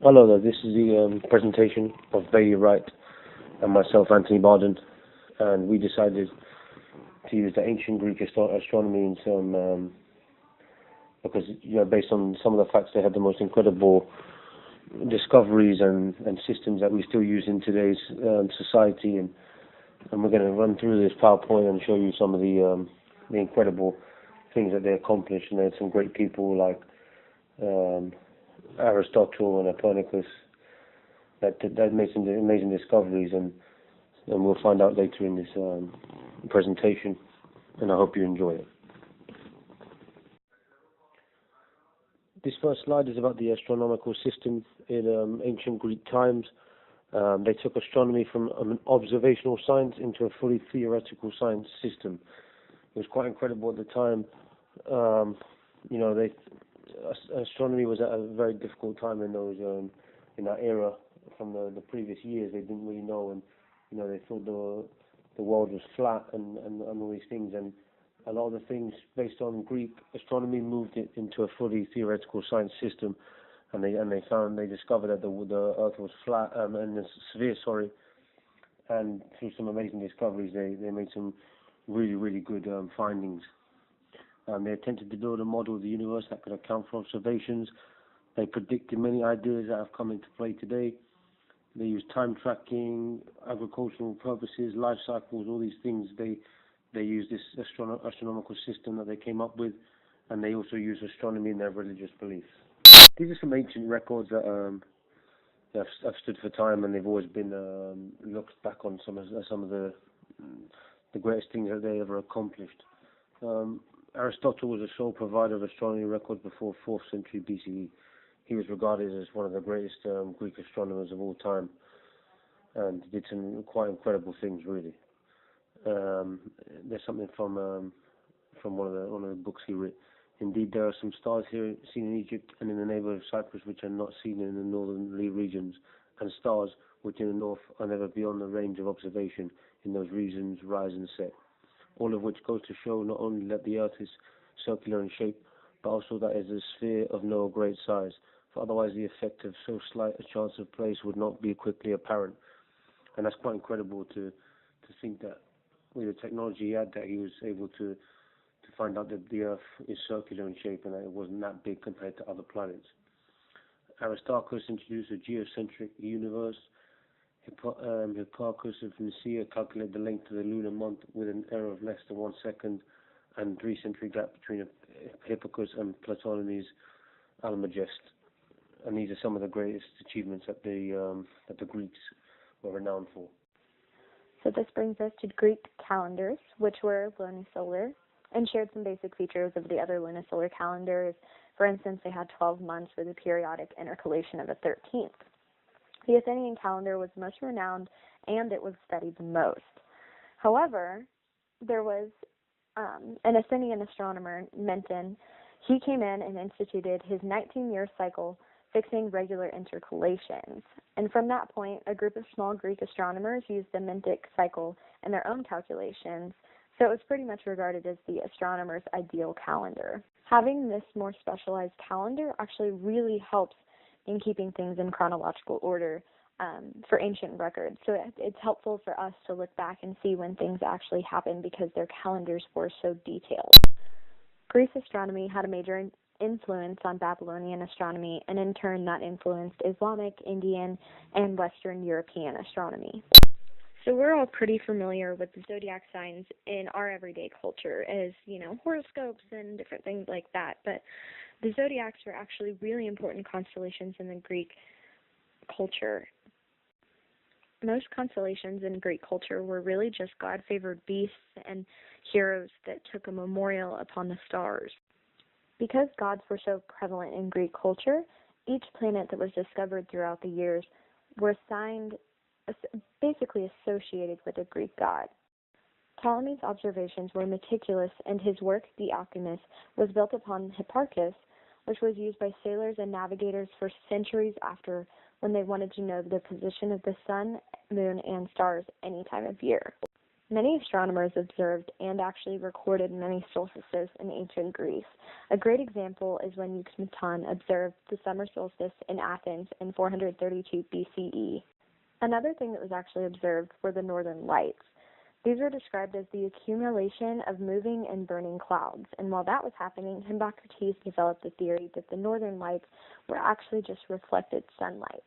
Hello there, this is the presentation of Wright and myself, Anthony Bardon, and we decided to use the ancient Greek astronomy in some, because, based on some of the facts, they had the most incredible discoveries and systems that we still use in today's society, and we're going to run through this PowerPoint and show you some of the incredible things that they accomplished, and they had some great people like Aristotle and Copernicus that made some amazing discoveries, and we'll find out later in this presentation, and I hope you enjoy it. This first slide is about the astronomical system in ancient Greek times. They took astronomy from an observational science into a fully theoretical science system. It was quite incredible at the time. Astronomy was at a very difficult time in that era. From the previous years, they didn't really know, and they thought the world was flat and all these things, and a lot of the things based on Greek astronomy moved it into a fully theoretical science system, and they discovered that the Earth was flat and the sphere, and through some amazing discoveries, they made some really good findings. They attempted to build a model of the universe that could account for observations. They predicted many ideas that have come into play today. They used time tracking, agricultural purposes, life cycles, all these things. They used this astronomical system that they came up with, and they also used astronomy in their religious beliefs. These are some ancient records that have stood for time, and they've always been looked back on some of the greatest things that they ever accomplished. Aristotle was the sole provider of astronomy records before 4th century BCE. He was regarded as one of the greatest Greek astronomers of all time, and did some quite incredible things, really. There's something from one of the books he wrote. Indeed, there are some stars here seen in Egypt and in the neighborhood of Cyprus which are not seen in the northerly regions, and stars which in the north are never beyond the range of observation in those regions rise and set. All of which goes to show not only that the Earth is circular in shape, but also that it is a sphere of no great size, for otherwise the effect of so slight a chance of place would not be quickly apparent. And that's quite incredible to think that with the technology he had, that he was able to find out that the Earth is circular in shape and that it wasn't that big compared to other planets. Aristarchus introduced a geocentric universe. Hipparchus of Nicaea calculated the length of the lunar month with an error of less than 1 second, and 3-century gap between Hipparchus and Ptolemy's Almagest. And these are some of the greatest achievements that the Greeks were renowned for. So this brings us to Greek calendars, which were lunisolar, and shared some basic features of the other lunisolar calendars. For instance, they had 12 months with a periodic intercalation of a 13th. The Athenian calendar was most renowned, and it was studied the most. However, there was an Athenian astronomer, Menton. He came in and instituted his 19-year cycle, fixing regular intercalations. And from that point, a group of small Greek astronomers used the Mentic cycle in their own calculations, so it was pretty much regarded as the astronomer's ideal calendar. Having this more specialized calendar actually really helps in keeping things in chronological order for ancient records. So it's helpful for us to look back and see when things actually happened because their calendars were so detailed. Greek astronomy had a major influence on Babylonian astronomy, and in turn that influenced Islamic, Indian, and Western European astronomy. So we're all pretty familiar with the zodiac signs in our everyday culture as, horoscopes and different things like that, but the zodiacs were actually really important constellations in the Greek culture. Most constellations in Greek culture were really just God-favored beasts and heroes that took a memorial upon the stars. Because gods were so prevalent in Greek culture, each planet that was discovered throughout the years were basically associated with a Greek god. Ptolemy's observations were meticulous, and his work, The Alchemist, was built upon Hipparchus, which was used by sailors and navigators for centuries after, when they wanted to know the position of the sun, moon, and stars any time of year. Many astronomers observed and actually recorded many solstices in ancient Greece. A great example is when Euclides observed the summer solstice in Athens in 432 BCE. Another thing that was actually observed were the northern lights. These were described as the accumulation of moving and burning clouds, and while that was happening, Hippocrates developed the theory that the northern lights were actually just reflected sunlight.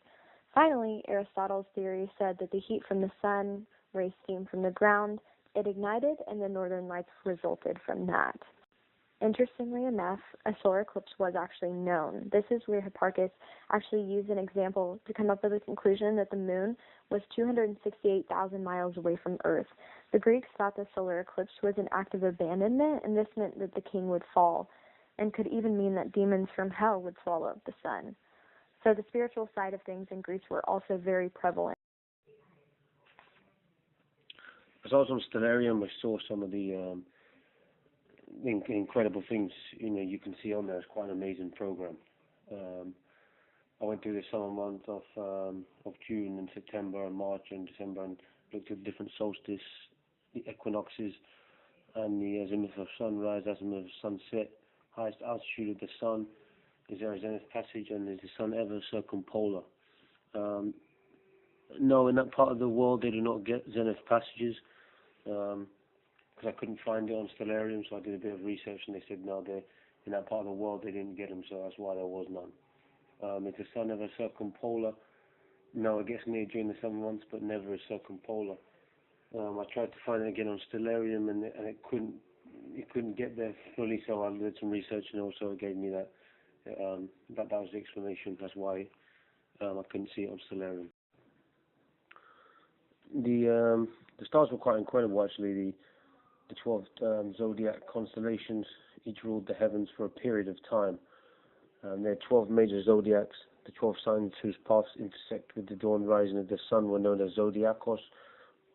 Finally, Aristotle's theory said that the heat from the sun raised steam from the ground, it ignited, and the northern lights resulted from that. Interestingly enough, a solar eclipse was actually known. This is where Hipparchus actually used an example to come up with a conclusion that the moon was 268,000 miles away from Earth. The Greeks thought the solar eclipse was an act of abandonment, and this meant that the king would fall, and could even mean that demons from hell would swallow up the sun. So the spiritual side of things in Greece were also very prevalent. I saw some stellarium. I saw some of the incredible things you can see on there. It's quite an amazing program. I went through the summer month of June and September and March and December and looked at different solstices, the equinoxes, and the azimuth of sunrise, azimuth of sunset, highest altitude of the sun. Is there a zenith passage, and is the sun ever circumpolar? No, in that part of the world they do not get zenith passages, because I couldn't find it on stellarium, so I did a bit of research, and they said no, in that part of the world they didn't get them, so that's why there was none. Is the sun ever circumpolar? No, it gets near during the summer months, but never is circumpolar. I tried to find it again on stellarium, and it couldn't get there fully, so I did some research, and also it gave me that was the explanation. That's why I couldn't see it on stellarium. The stars were quite incredible, actually. The 12 zodiac constellations each ruled the heavens for a period of time. There are 12 major zodiacs. The 12 signs whose paths intersect with the dawn rising of the sun were known as zodiacos,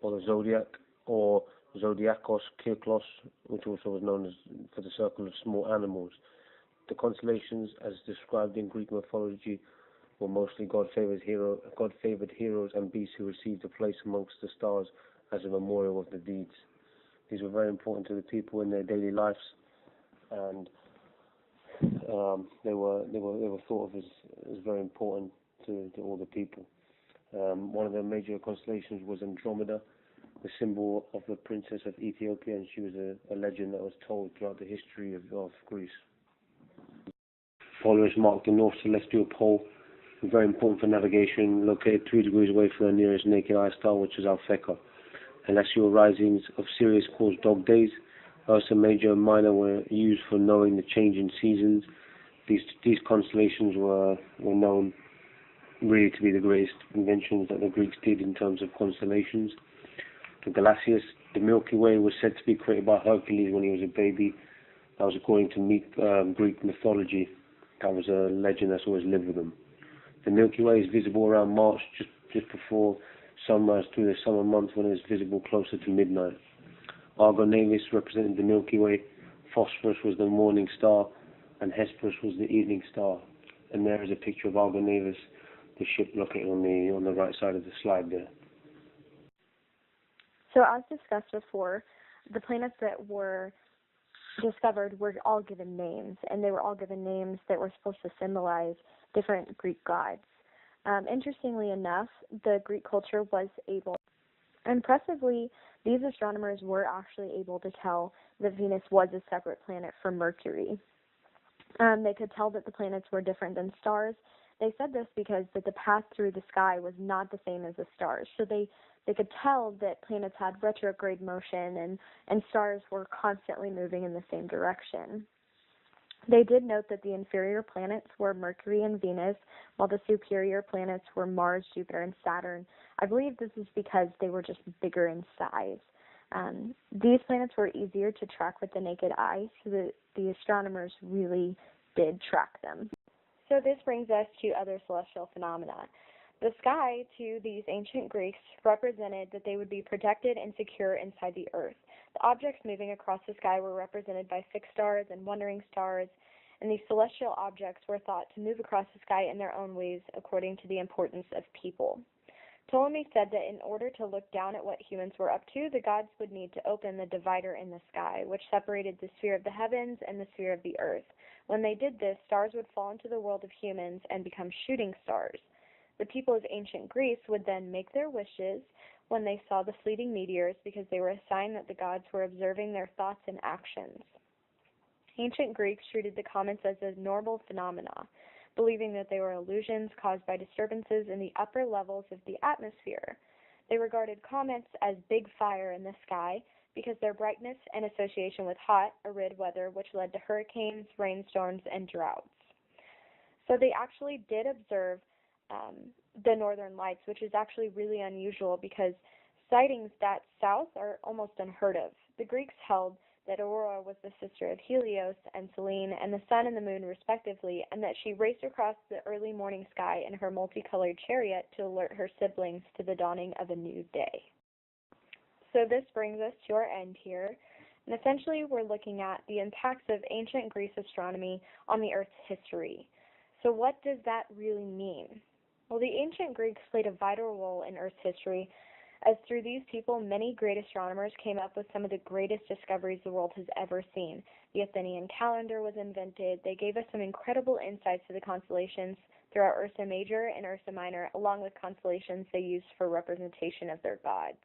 or the zodiac, or zodiacos Kirklos, which also was known as for the circle of small animals. The constellations, as described in Greek mythology, were mostly God-favored heroes and beasts who received a place amongst the stars as a memorial of the deeds. These were very important to the people in their daily lives, and they were thought of as very important to all the people. One of the major constellations was Andromeda, the symbol of the princess of Ethiopia, and she was a legend that was told throughout the history of Greece. Polaris marked the north celestial pole, very important for navigation, located 3 degrees away from the nearest naked eye star, which is Alphecca. Celestial risings of Sirius caused dog days. Ursa Major and Minor were used for knowing the change in seasons. These constellations were known really to be the greatest inventions that the Greeks did in terms of constellations. The Galaxias, the Milky Way, was said to be created by Hercules when he was a baby. That was according to Greek mythology. That was a legend that's always lived with them. The Milky Way is visible around March, just before sunrise through the summer months, when it is visible closer to midnight. Argo Navis represented the Milky Way, Phosphorus was the morning star, and Hesperus was the evening star. And there is a picture of Argo Navis, the ship located on the right side of the slide there. So as discussed before, the planets that were discovered were all given names, and they were all given names that were supposed to symbolize different Greek gods. Interestingly enough, the Greek culture was able, impressively, these astronomers were actually able to tell that Venus was a separate planet from Mercury. They could tell that the planets were different than stars. They said this because that the path through the sky was not the same as the stars. So they could tell that planets had retrograde motion and stars were constantly moving in the same direction. They did note that the inferior planets were Mercury and Venus, while the superior planets were Mars, Jupiter, and Saturn. I believe this is because they were just bigger in size. These planets were easier to track with the naked eye, so that the astronomers really did track them. So this brings us to other celestial phenomena. The sky, to these ancient Greeks, represented that they would be protected and secure inside the earth. The objects moving across the sky were represented by fixed stars and wandering stars, and these celestial objects were thought to move across the sky in their own ways according to the importance of people. Ptolemy said that in order to look down at what humans were up to, the gods would need to open the divider in the sky, which separated the sphere of the heavens and the sphere of the earth. When they did this, stars would fall into the world of humans and become shooting stars. The people of ancient Greece would then make their wishes when they saw the fleeting meteors because they were a sign that the gods were observing their thoughts and actions. Ancient Greeks treated the comets as abnormal phenomena, believing that they were illusions caused by disturbances in the upper levels of the atmosphere. They regarded comets as big fire in the sky because their brightness and association with hot, arid weather, which led to hurricanes, rainstorms, and droughts. So they actually did observe the northern lights, which is actually really unusual because sightings that south are almost unheard of. The Greeks held that Aurora was the sister of Helios and Selene and the sun and the moon respectively, and that she raced across the early morning sky in her multicolored chariot to alert her siblings to the dawning of a new day. So this brings us to our end here, and essentially we're looking at the impacts of ancient Greece astronomy on the Earth's history. So what does that really mean? Well, the ancient Greeks played a vital role in Earth's history, as through these people, many great astronomers came up with some of the greatest discoveries the world has ever seen. The Athenian calendar was invented. They gave us some incredible insights to the constellations throughout Ursa Major and Ursa Minor, along with constellations they used for representation of their gods.